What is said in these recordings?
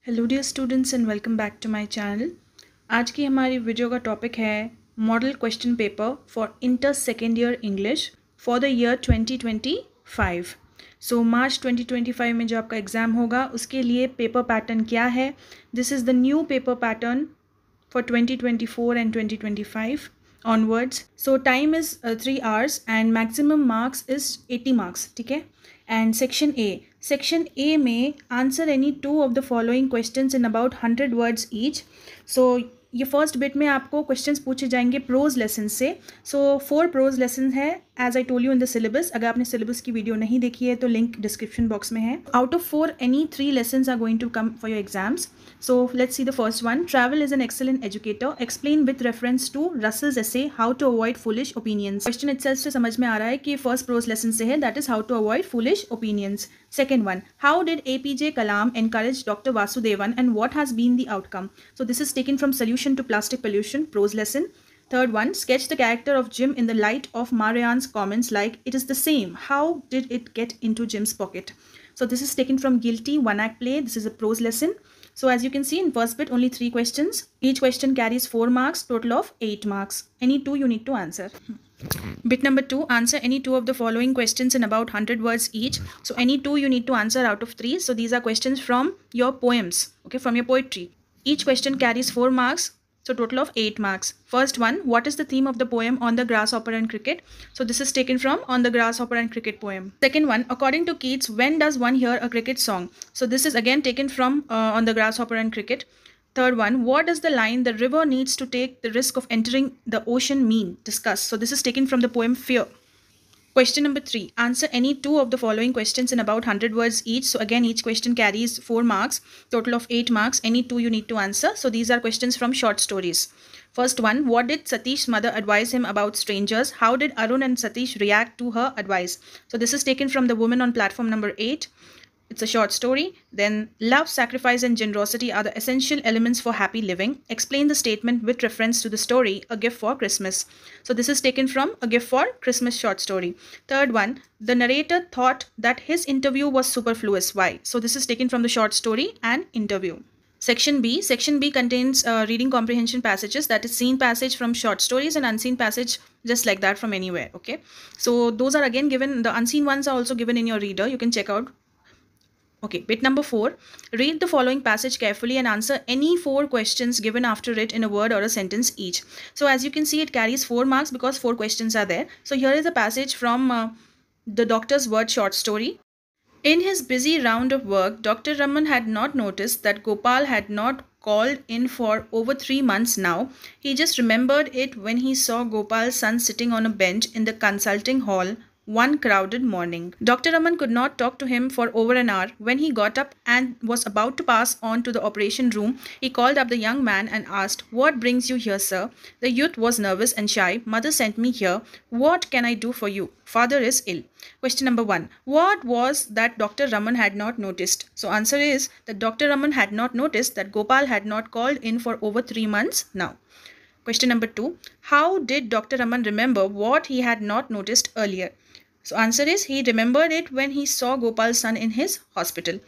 Hello dear students and welcome back to my channel. आज की हमारी वीडियो का टॉपिक है model question paper for inter second year English for the year 2025। So March 2025 में जो आपका एग्ज़ाम होगा उसके लिए पेपर पैटर्न क्या है। This is the new paper pattern for 2024 and 2025 onwards. So time is 3 hours and maximum marks is 80 marks. ठीक है। And section A में answer any two of the following questions in about 100 words each. So ये first bit में आपको questions पूछे जाएंगे prose lesson से। So 4 prose lesson है as I told you in the syllabus. अगर आपने सिलेबस की वीडियो नहीं देखी है तो लिंक डिस्क्रिप्शन बॉक्स में है। Out of 4 any 3 lessons are going to come for your exams. So let's see the first one. Travel is an excellent educator. Explain with reference to Russell's essay How to Avoid Foolish Opinions. Question itself से समझ में आ रहा है कि first prose lesson से है, that is how to avoid foolish opinions. Second one, how did APJ Kalam encourage Dr. Vasudevan and what has been the outcome? So this is taken from Solution to Plastic Pollution prose lesson. Third one, sketch the character of Jim in the light of Marianne's comments like it is the same. How did it get into Jim's pocket? So this is taken from Guilty one act play. This is a prose lesson. So as you can see in first bit only 3 questions. Each question carries 4 marks, total of 8 marks. Any 2 you need to answer. Bit number 2, answer any 2 of the following questions in about 100 words each. So any 2 you need to answer out of 3. So these are questions from your poems, okay, from your poetry. Each question carries 4 marks. So total of 8 marks. First one, what is the theme of the poem On the Grasshopper and Cricket? So this is taken from On the Grasshopper and Cricket poem. Second one, according to Keats, when does one hear a cricket song? So this is again taken from On the Grasshopper and Cricket. Third one, what does the line the river needs to take the risk of entering the ocean mean? Discuss. So this is taken from the poem Fear. Question number 3. Answer any 2 of the following questions in about 100 words each. So again, each question carries 4 marks, total of 8 marks. Any 2 you need to answer. So these are questions from short stories. First one, what did Satish's mother advise him about strangers? How did Arun and Satish react to her advice? So this is taken from The Woman on Platform number 8. It's a short story. Then, love, sacrifice, and generosity are the essential elements for happy living. Explain the statement with reference to the story, A Gift for Christmas. So, this is taken from A Gift for Christmas short story. Third one, the narrator thought that his interview was superfluous. Why? So, this is taken from the short story and interview. Section B. Section B contains reading comprehension passages, that is seen passage from short stories and unseen passage just like that from anywhere. Okay. So, those are again given. The unseen ones are also given in your reader. You can check out. Okay, bit number 4. Read the following passage carefully and answer any 4 questions given after it in a word or a sentence each. So as you can see, it carries 4 marks because 4 questions are there. So here is a passage from the Doctor's Word short story. In his busy round of work, Dr. Raman had not noticed that Gopal had not called in for over 3 months now. He just remembered it when he saw Gopal's son sitting on a bench in the consulting hall one crowded morning. Dr. Raman could not talk to him for over an hour. When he got up and was about to pass on to the operation room, he called up the young man and asked, "What brings you here, sir?" The youth was nervous and shy. "Mother sent me here. What can I do for you? Father is ill." Question number 1. What was that Dr. Raman had not noticed? So answer is that Dr. Raman had not noticed that Gopal had not called in for over 3 months now. Question number 2. How did Dr. Raman remember what he had not noticed earlier? So answer is he remembered it when he saw Gopal's son in his hospital.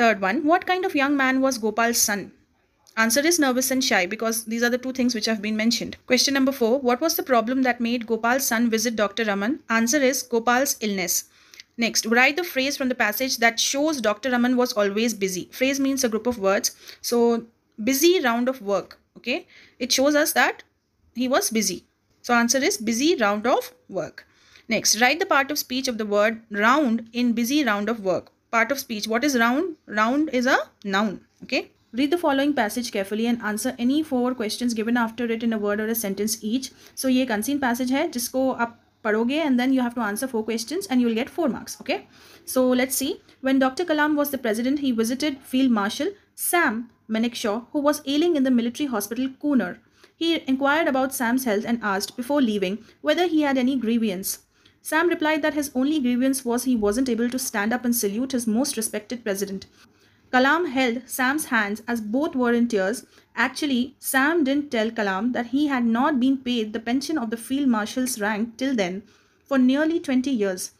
Third one, what kind of young man was Gopal's son? Answer is nervous and shy because these are the 2 things which have been mentioned. Question number 4, what was the problem that made Gopal's son visit Dr. Raman? Answer is Gopal's illness. Next, write the phrase from the passage that shows Dr. Raman was always busy. Phrase means a group of words. So busy round of work. Okay, it shows us that he was busy. So answer is busy round of work. Next, write the part of speech of the word round in busy round of work. Part of speech. What is round? Round is a noun. Okay. Read the following passage carefully and answer any 4 questions given after it in a word or a sentence each. So ये एक unseen passage है जिसको आप पढ़ोगे and then you have to answer 4 questions and you will get 4 marks. Okay. So let's see. When Dr. Kalam was the president, he visited Field Marshal Sam Manekshaw, who was ailing in the military hospital Cooner. He inquired about Sam's health and asked before leaving whether he had any grievance. Sam replied that his only grievance was he wasn't able to stand up and salute his most respected president. Kalam held Sam's hands as both were in tears. Actually, Sam didn't tell Kalam that he had not been paid the pension of the field marshal's rank till then for nearly 20 years.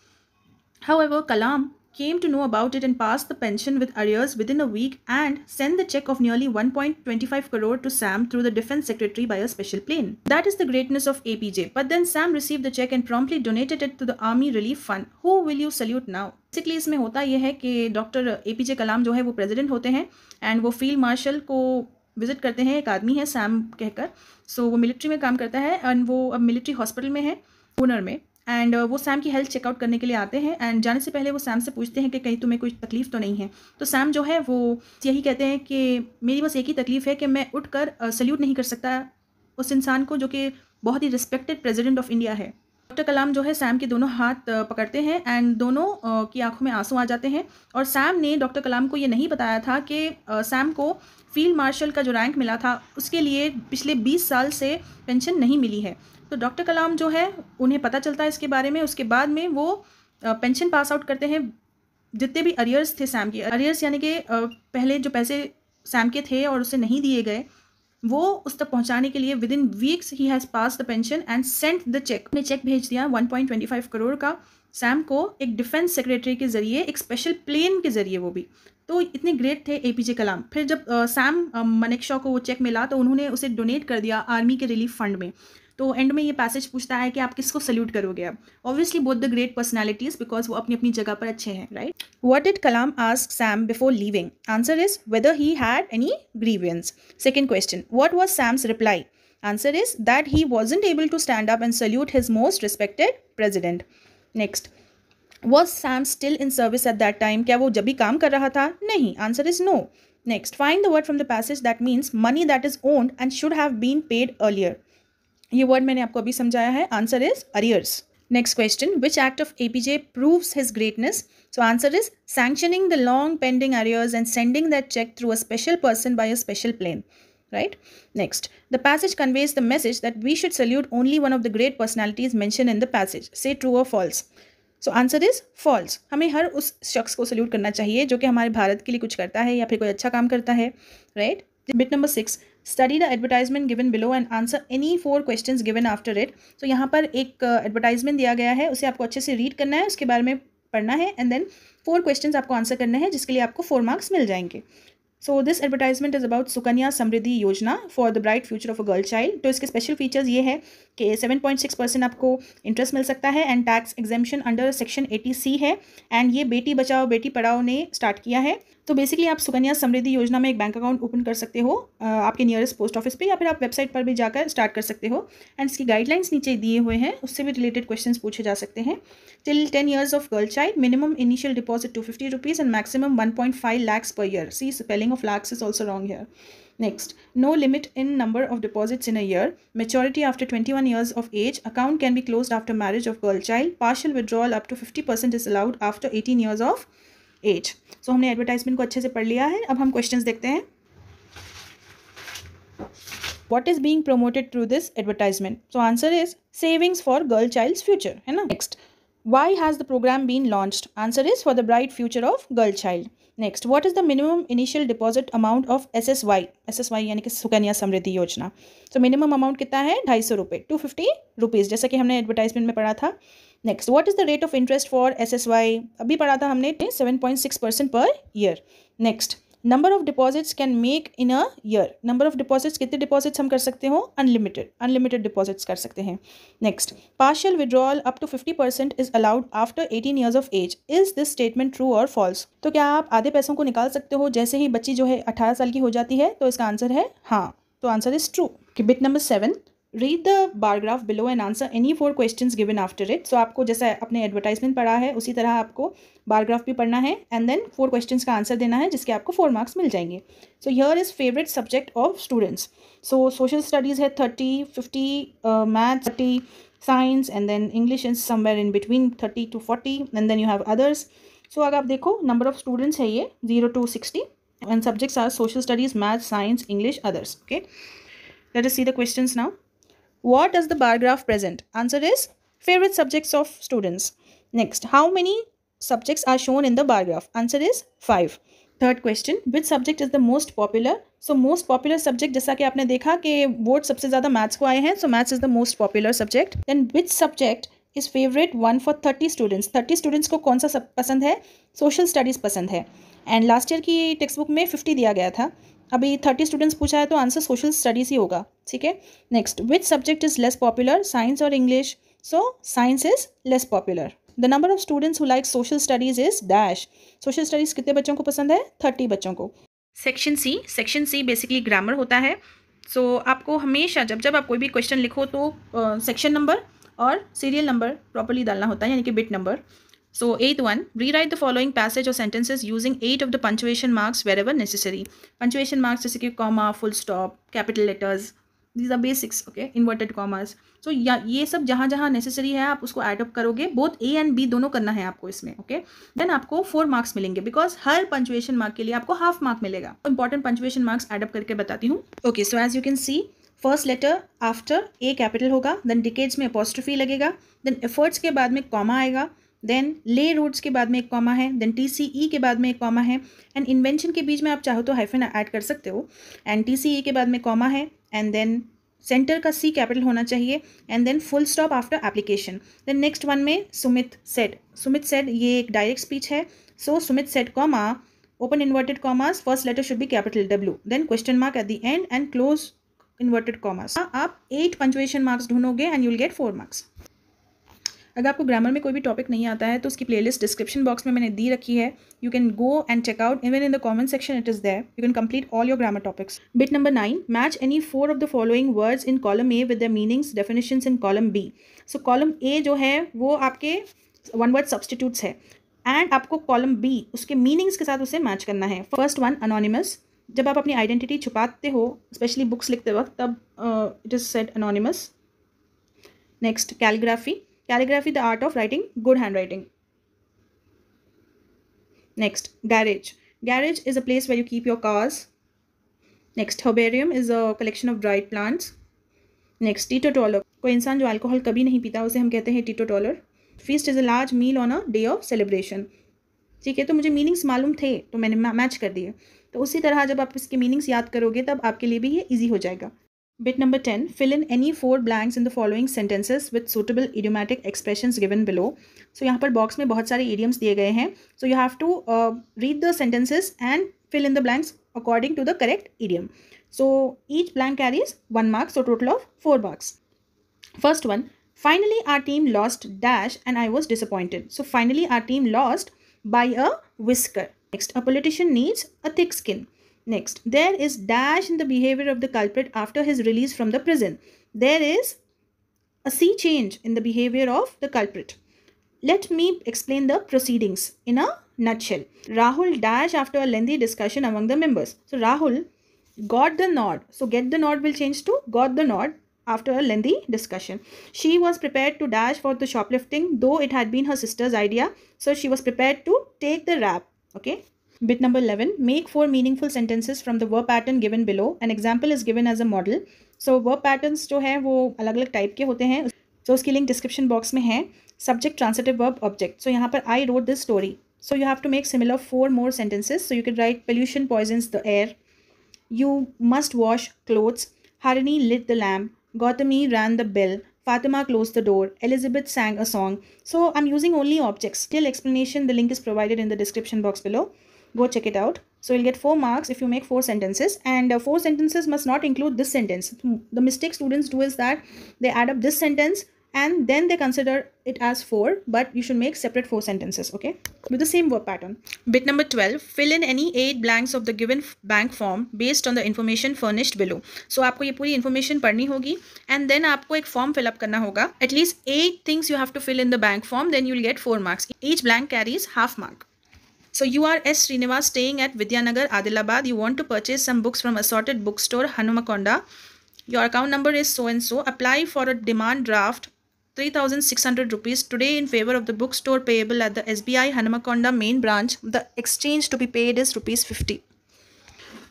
However, Kalam came to know about it and passed the pension with arrears within a week and sent the check of nearly 1.25 crore to Sam through the defense secretary by a special plane. That is the greatness of APJ. But then Sam received the check and promptly donated it to the Army Relief Fund. Who will you salute now? Basically इसमें होता यह है कि doctor APJ कलाम जो है वो president होते हैं एंड वो फील्ड मार्शल को विजिट करते हैं. एक आदमी है सैम कहकर, सो वो मिलिट्री में काम करता है एंड वो अब मिलिट्री हॉस्पिटल में है पूना में. एंड वो सैम की हेल्थ चेकआउट करने के लिए आते हैं एंड जाने से पहले वो सैम से पूछते हैं कि कहीं तुम्हें कोई तकलीफ तो नहीं है. तो सैम जो है वो यही कहते हैं कि मेरी बस एक ही तकलीफ है कि मैं उठकर सल्यूट नहीं कर सकता उस इंसान को जो कि बहुत ही रिस्पेक्टेड प्रेसिडेंट ऑफ इंडिया है. डॉक्टर कलाम जो है सैम के दोनों हाथ पकड़ते हैं एंड दोनों की आंखों में आंसू आ जाते हैं. और सैम ने डॉक्टर कलाम को ये नहीं बताया था कि सैम को फील्ड मार्शल का जो रैंक मिला था उसके लिए पिछले 20 साल से पेंशन नहीं मिली है. तो डॉक्टर कलाम जो है उन्हें पता चलता है इसके बारे में. उसके बाद में वो पेंशन पास आउट करते हैं. जितने भी अरियर्स थे सैम के, अरियर्स यानी कि पहले जो पैसे सैम के थे और उसे नहीं दिए गए, वो उस तक पहुंचाने के लिए within weeks he has pass the pension and sent the cheque. ने चेक भेज दिया 1.25 करोड़ का सैम को एक डिफेंस सेक्रेटरी के ज़रिए, एक स्पेशल प्लेन के ज़रिए वो भी. तो इतने ग्रेट थे APJ कलाम. फिर जब सैम मनेकशॉ को वो चेक मिला तो उन्होंने उसे डोनेट कर दिया आर्मी के रिलीफ फंड में. तो एंड में ये पैसेज पूछता है कि आप किसको सल्यूट करोगे. अब obviously both the great personalities because वो अपनी अपनी जगह पर अच्छे हैं, right. What did Kalam ask Sam before leaving? Answer is whether he had any grievance. Second question, what was Sam's reply? Answer is that he wasn't able to stand up and salute his most respected president. Next, was Sam still in service at that time? क्या वो जब भी काम कर रहा था? नहीं. Answer is no. Next, find the word from the passage that means money that is owned and should have been paid earlier. ये वर्ड मैंने आपको अभी समझाया है. Answer is arrears. Next question, which act of APJ proves his greatness? So answer is sanctioning the long pending arrears and sending that cheque through a special person by a special plane, right? Next, the passage conveys the message that we should salute only one of the great personalities mentioned in the passage. Say true or false. So answer is false. हमें हर उस शख्स को salute करना चाहिए जो कि हमारे भारत के लिए कुछ करता है या फिर कोई अच्छा काम करता है, right? Bit number 6, study the advertisement given below and answer any 4 questions given after it. So यहाँ पर एक एडवर्टाइजमेंट दिया गया है, उसे आपको अच्छे से रीड करना है, उसके बारे में पढ़ना है एंड देन 4 क्वेश्चंस आपको आंसर करने हैं जिसके लिए आपको 4 मार्क्स मिल जाएंगे. So this advertisement is about Sukanya Samriddhi Yojana for the bright future of a girl child. तो इसके स्पेशल फीचर्स ये है कि 7.6% आपको इंटरेस्ट मिल सकता है and tax exemption under section 80C है एंड ये बेटी बचाओ बेटी पढ़ाओ ने स्टार्ट किया है. तो बेसिकली आप सुकन्या समृद्धि योजना में एक बैंक अकाउंट ओपन कर सकते हो आपके नियरेस्ट पोस्ट ऑफिस पे या फिर आप वेबसाइट पर भी जाकर स्टार्ट कर सकते हो एंड इसकी गाइडलाइंस नीचे दिए हुए हैं, उससे भी रिलेटेड क्वेश्चंस पूछे जा सकते हैं. Till 10 years of girl child, minimum initial deposit 250 rupees and maximum 1.5 lakhs per year. See spelling of lakhs is also wrong here. Next, no limit in number of deposits in a year. Maturity after 21 years of age. Account can be closed after marriage of girl child. Partial withdrawal up to 50% is allowed after 18 years of age. So हमने advertisement को अच्छे से पढ़ लिया है. अब हम questions देखते हैं. What is being promoted through this advertisement? So answer is savings for girl child's future, है ना. Next, why has the program been launched? Answer is for the bright future of girl child. Next, what is the minimum initial deposit amount of SSY? SSY यानी कि सुकन्या समृद्धि योजना. तो minimum amount कितना है? 250 रुपये, 250 rupees, जैसा कि हमने एडवर्टाइजमेंट में पढ़ा था. Next, what is the rate of interest for SSY? अभी पढ़ा था हमने 7.6% per year. Next, number of deposits can make in a year. Number of deposits, कितने डिपॉजिट्स हम कर सकते हो? अनलिमिटेड डिपॉजिट्स कर सकते हैं. Next, partial withdrawal up to 50% is allowed after 18 years of age. Is this statement true और false? तो क्या आप आधे पैसों को निकाल सकते हो जैसे ही बच्ची जो है 18 साल की हो जाती है? तो इसका आंसर है हाँ. तो answer is true. Bit number 7, read the bar graph below and answer any 4 questions given after it. So आपको जैसा अपने एडवर्टाइजमेंट पढ़ा है उसी तरह आपको बार ग्राफ भी पढ़ना है एंड देन 4 क्वेश्चंस का आंसर देना है जिसके आपको 4 मार्क्स मिल जाएंगे. So here is favourite subject of students. So social studies है 30, 50 maths 30, science and then English is somewhere in between 30 to 40 and then you have others. सो अगर आप देखो नंबर ऑफ स्टूडेंट्स है ये 0 to 60 and subjects are social studies, maths, science, English, others. Okay, let us see the questions now. What does the bar graph present? Answer is favorite subjects of students. Next, how many subjects are shown in the bar graph? Answer is 5. Third question, which subject is the most popular? So most popular subject, जैसा कि आपने देखा कि vote सबसे ज़्यादा maths को आए हैं, so maths is the most popular subject. Then which subject is favourite one for 30 students. 30 students को कौन सा सब पसंद है? सोशल स्टडीज़ पसंद है। एंड लास्ट ईयर की टेक्स्ट बुक में 50 दिया गया था, अभी 30 स्टूडेंट्स पूछा है तो आंसर सोशल स्टडीज़ ही होगा। ठीक है, next, which subject is less popular, science और English? So science is less popular. The number of students who like social studies is dash. Social studies कितने बच्चों को पसंद है? 30 बच्चों को। सेक्शन सी बेसिकली ग्रामर होता है। सो आपको हमेशा जब आप कोई भी क्वेश्चन लिखो तो सेक्शन नंबर और सीरियल नंबर प्रॉपर्ली डालना होता है, यानी कि bit number. So 8th one, rewrite the following passage or sentences using 8 of the punctuation marks wherever necessary. Punctuation marks जैसे कि comma, full stop, capital letters, these are basics, okay, inverted commas. So ये सब जहाँ जहाँ necessary है आप उसको add up करोगे, both A and B दोनों करना है आपको इसमें, okay. Then आपको 4 marks मिलेंगे because हर punctuation mark के लिए आपको half mark मिलेगा। Important punctuation marks add up करके बताती हूँ। Okay, so as you can see, first letter after A capital होगा, देन डिकेड्स में अपॉस्ट्रोफी लगेगा, देन एफर्ट्स के बाद में कॉमा आएगा, देन ले रूट्स के बाद में एक कॉमा है, देन TCE के बाद में एक कॉमा है, एंड इन्वेंशन के बीच में आप चाहो तो हाइफन ऐड कर सकते हो, एंड TCE के बाद में कॉमा है, एंड देन सेंटर का C कैपिटल होना चाहिए, and then full stop after application. Then next one में सुमित सेड ये एक डायरेक्ट स्पीच है, so Sumit said comma, open inverted commas, first letter should be capital W, then question mark at the end and close inverted commas. आप 8 punctuation marks ढूंढोगे and you will get 4 marks. अगर आपको grammar में कोई भी topic नहीं आता है तो उसकी प्लेलिस्ट डिस्क्रिप्शन बॉक्स में मैंने दी रखी है, you can go and check out, even in the comment section it is there, you can complete all your grammar topics. Bit number 9, match any 4 of the following words in column A with the meanings definitions in column B. So column A जो है वो आपके one word substitutes है, and आपको column B उसके meanings के साथ उसे मैच करना है। फर्स्ट वन, अनोनिमस, जब आप अपनी आइडेंटिटी छुपाते हो स्पेशली बुक्स लिखते वक्त तब it is said anonymous. Next, calligraphy the art of writing good hand writing. Next, garage is a place where you keep your cars. Next, herbarium is a collection of dried plants. Next, teetotaller, कोई इंसान जो alcohol कभी नहीं पीता उसे हम कहते हैं teetotaller. Feast is a large meal on a day of celebration. ठीक है, तो मुझे मीनिंग्स मालूम थे तो मैंने मैच कर दिए, तो उसी तरह जब आप इसके मीनिंग्स याद करोगे तब आपके लिए भी ये ईजी हो जाएगा। Bit number 10, fill in any 4 blanks in the following sentences with suitable idiomatic expressions given below. So यहाँ पर बॉक्स में बहुत सारे इडियम्स दिए गए हैं, so you have to read the sentences and fill in the blanks according to the correct idiom. So each blank carries 1 mark, so total of 4 marks. First one, finally our team lost dash and I was disappointed. So finally our team lost by a whisker. Next, a politician needs a thick skin. Next, there is dash in the behavior of the culprit after his release from the prison. There is a sea change in the behavior of the culprit. Let me explain the proceedings in a nutshell. Rahul dash after a lengthy discussion among the members. So Rahul got the nod. So get the nod will change to got the nod after a lengthy discussion. She was prepared to dash for the shoplifting, though it had been her sister's idea. So she was prepared to take the rap. Okay. Bit number 11, make 4 meaningful sentences from the verb pattern given below. An example is given as a model. So verb patterns जो है वो अलग अलग type के होते हैं, so उसकी link description box में है। Subject, transitive verb, object. So यहाँ पर I wrote this story. So you have to make similar 4 more sentences. So you could write pollution poisons the air. You must wash clothes. Harini lit the lamp. Gautami rang the bell. Fatima closed the door. Elizabeth sang a song. So I'm using only objects. Till explanation, the link is provided in the description box below. Go check it out. So you'll get 4 marks if you make 4 sentences. And 4 sentences must not include this sentence. The mistake students do is that they add up this sentence and then they consider it as 4, but you should make separate 4 sentences, okay, with the same verb pattern. Bit number 12, fill in any 8 blanks of the given bank form based on the information furnished below. So आपको ये पूरी information पढ़नी होगी and then आपको एक form fill up करना होगा. At least 8 things you have to fill in the bank form, then you will get 4 marks. Each blank carries half mark. So you are S. Srinivas staying at Vidyanagar, Adilabad. You want to purchase some books from assorted bookstore Hanumakonda. Your account number is so and so. Apply for a demand draft 3,600 rupees today in favor of the bookstore payable at the SBI Hanumakonda main branch. The exchange to be paid is ₹50.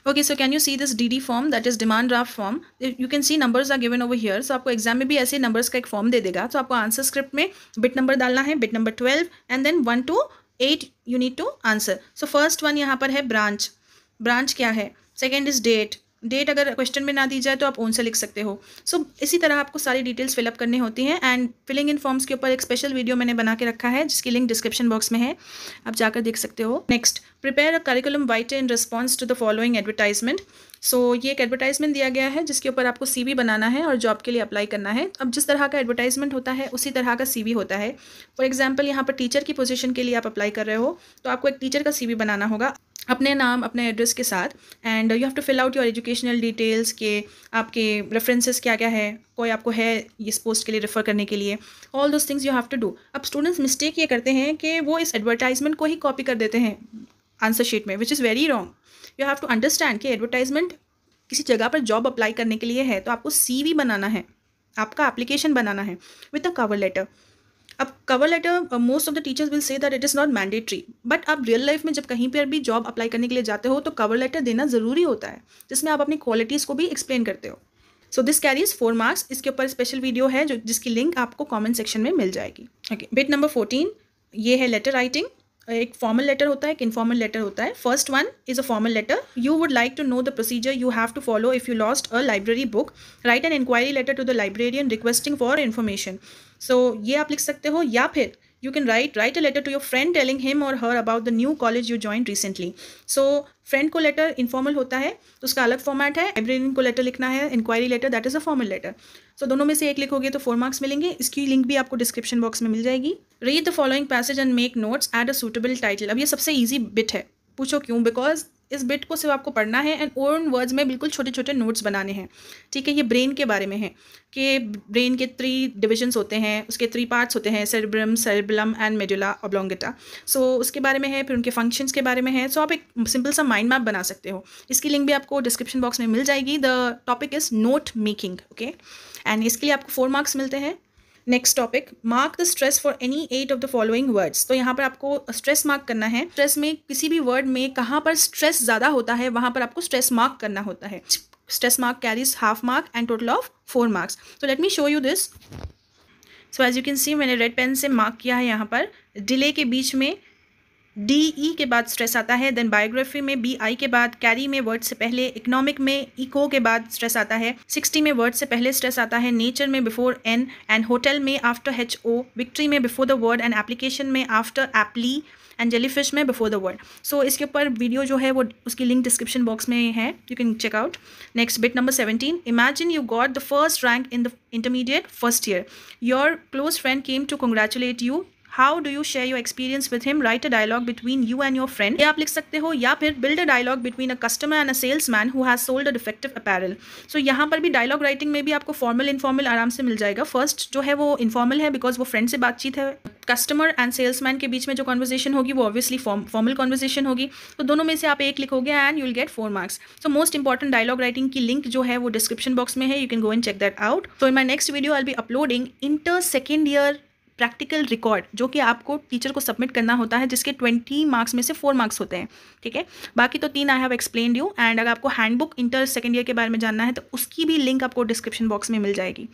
Okay, so can you see this DD form, that is demand draft form? You can see numbers are given over here. So आपको exam में भी ऐसे numbers का एक form दे देगा. तो आपको answer script में बिट नंबर डालना है, bit number 12 and then 1 to 8 you need to answer. So first one यहाँ पर है branch. Branch क्या है? Second is date. डेट अगर क्वेश्चन में ना दी जाए तो आप ओन से लिख सकते हो। सो इसी तरह आपको सारी डिटेल्स फिलअप करनी होती हैं। एंड फिलिंग इन फॉर्म्स के ऊपर एक स्पेशल वीडियो मैंने बना के रखा है जिसकी लिंक डिस्क्रिप्शन बॉक्स में है, आप जाकर देख सकते हो। Next, prepare a curriculum vitae in response to the following advertisement. So ये एक एडवर्टाइजमेंट दिया गया है जिसके ऊपर आपको CV बनाना है और जॉब के लिए अप्लाई करना है। अब जिस तरह का एडवर्टाइजमेंट होता है उसी तरह का CV होता है। फॉर एग्जाम्पल यहाँ पर टीचर की पोजीशन के लिए आप अप्लाई कर रहे हो तो आपको एक टीचर का CV बनाना होगा अपने नाम अपने एड्रेस के साथ। And you have to fill out your educational details के आपके रेफरेंसेस क्या क्या है, कोई आपको है इस पोस्ट के लिए रेफर करने के लिए, all those things you have to do. अब स्टूडेंट्स मिस्टेक ये करते हैं कि वो इस एडवर्टाइजमेंट को ही कॉपी कर देते हैं आंसर शीट में, which is very wrong. You have to understand कि एडवर्टाइजमेंट किसी जगह पर जॉब अप्लाई करने के लिए है तो आपको CV बनाना है, आपका एप्लीकेशन बनाना है विद अ कवर लेटर। अब cover letter most of the teachers will say that it is not mandatory, but आप रियल लाइफ में जब कहीं पर भी जॉब अप्लाई करने के लिए जाते हो तो कवर लेटर देना ज़रूरी होता है जिसमें आप अपनी क्वालिटीज़ को भी एक्सप्लेन करते हो। So this carries 4 marks. इसके ऊपर स्पेशल वीडियो है जिसकी लिंक आपको कॉमेंट सेक्शन में मिल जाएगी। ओके, बिट नंबर 14 ये है लेटर राइटिंग। एक फॉर्मल लेटर होता है, एक इनफॉर्मल लेटर होता है। First one is a formal letter. You would like to know the procedure you have to follow if you lost a library book. Write an inquiry letter to the librarian requesting for information. So ये आप लिख सकते हो, या फिर you can write a letter to your friend telling him or her about the new college you joined recently. So friend को letter informal होता है तो उसका अलग फॉर्मेट है, librarian को letter लिखना है, inquiry letter that is a formal letter. So दोनों में से एक लिखोगे तो 4 मार्क्स मिलेंगे। इसकी लिंक भी आपको डिस्क्रिप्शन बॉक्स में मिल जाएगी। Read the following passage and make notes, add a suitable title. अब ये सबसे ईजी बिट है, पूछो क्यों? बिकॉज इस बिट को सिर्फ आपको पढ़ना है एंड ओन वर्ड्स में बिल्कुल छोटे छोटे नोट्स बनाने हैं। ठीक है, ये ब्रेन के बारे में है कि ब्रेन के 3 डिविजन्स होते हैं, उसके 3 पार्ट्स होते हैं, cerebrum, cerebellum and medulla oblongata. So उसके बारे में है, फिर उनके फंक्शंस के बारे में है। सो आप एक सिंपल सा माइंड मैप बना सकते हो। इसकी लिंक भी आपको डिस्क्रिप्शन बॉक्स में मिल जाएगी। The topic is note making. Okay, and इसके लिए आपको 4 मार्क्स मिलते हैं। Next topic, mark the stress for any 8 of the following words. तो यहाँ पर आपको स्ट्रेस मार्क करना है। स्ट्रेस में किसी भी वर्ड में कहाँ पर स्ट्रेस ज़्यादा होता है वहाँ पर आपको स्ट्रेस मार्क करना होता है। Stress mark carries half mark and total of 4 marks. तो let me show you this. So as you can see मैंने रेड पेन से मार्क किया है। यहाँ पर डिले के बीच में DE के बाद स्ट्रेस आता है, देन बायोग्राफी में BI के बाद, कैरी में वर्ड से पहले, इकोनॉमिक में इको के बाद स्ट्रेस आता है, 60 में वर्ड से पहले स्ट्रेस आता है, नेचर में बिफोर N एंड होटल में आफ्टर HO, विक्ट्री में before the word and application में आफ्टर एप्ली एंड जेलीफिश में बिफोर द वर्ड। सो इसके ऊपर वीडियो जो है वो उसकी लिंक डिस्क्रिप्शन बॉक्स में है, you can check out. Next bit number 17, imagine you got the first rank in the intermediate first year. Your close friend came to congratulate you. How do you share your experience with him? Write a dialogue between you and your friend. ये आप लिख सकते हो, या फिर build a dialogue between a customer and a salesman who has sold a defective apparel. So यहाँ पर भी dialogue writing में भी आपको formal informal आराम से मिल जाएगा। First जो है वो informal है because वो friend से बातचीत है। Customer and salesman के बीच में जो conversation होगी वो obviously formal conversation होगी। तो दोनों में से आप एक लिखोगे and you'll get 4 marks. So most important dialogue writing की link जो है वो description box में है, you can go and check that out. So in my next video I'll be uploading inter second year practical record जो कि आपको teacher को सबमिट करना होता है, जिसके 20 मार्क्स में से 4 मार्क्स होते हैं। ठीक है, बाकी तो 3 I have explained you. And अगर आपको हैंडबुक इंटर सेकेंड ईयर के बारे में जानना है तो उसकी भी लिंक आपको डिस्क्रिप्शन बॉक्स में मिल जाएगी।